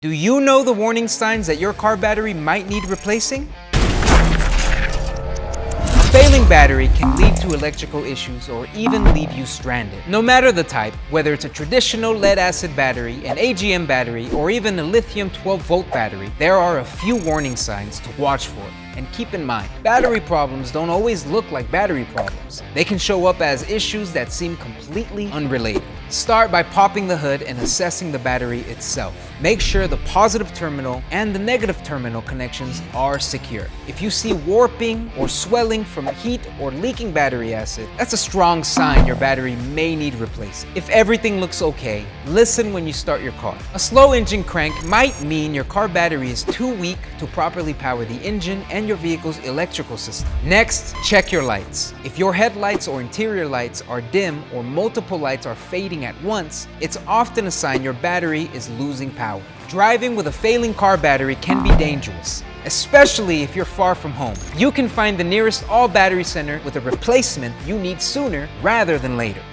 Do you know the warning signs that your car battery might need replacing? A failing battery can lead to electrical issues or even leave you stranded. No matter the type, whether it's a traditional lead-acid battery, an AGM battery, or even a lithium 12-volt battery, there are a few warning signs to watch for. And keep in mind, battery problems don't always look like battery problems. They can show up as issues that seem completely unrelated. Start by popping the hood and assessing the battery itself. Make sure the positive terminal and the negative terminal connections are secure. If you see warping or swelling from heat or leaking battery acid, that's a strong sign your battery may need replacing. If everything looks okay, listen when you start your car. A slow engine crank might mean your car battery is too weak to properly power the engine and your vehicle's electrical system. Next, check your lights. If your headlights or interior lights are dim or multiple lights are fading at once, it's often a sign your battery is losing power. Driving with a failing car battery can be dangerous, especially if you're far from home. You can find the nearest all-battery center with a replacement you need sooner rather than later.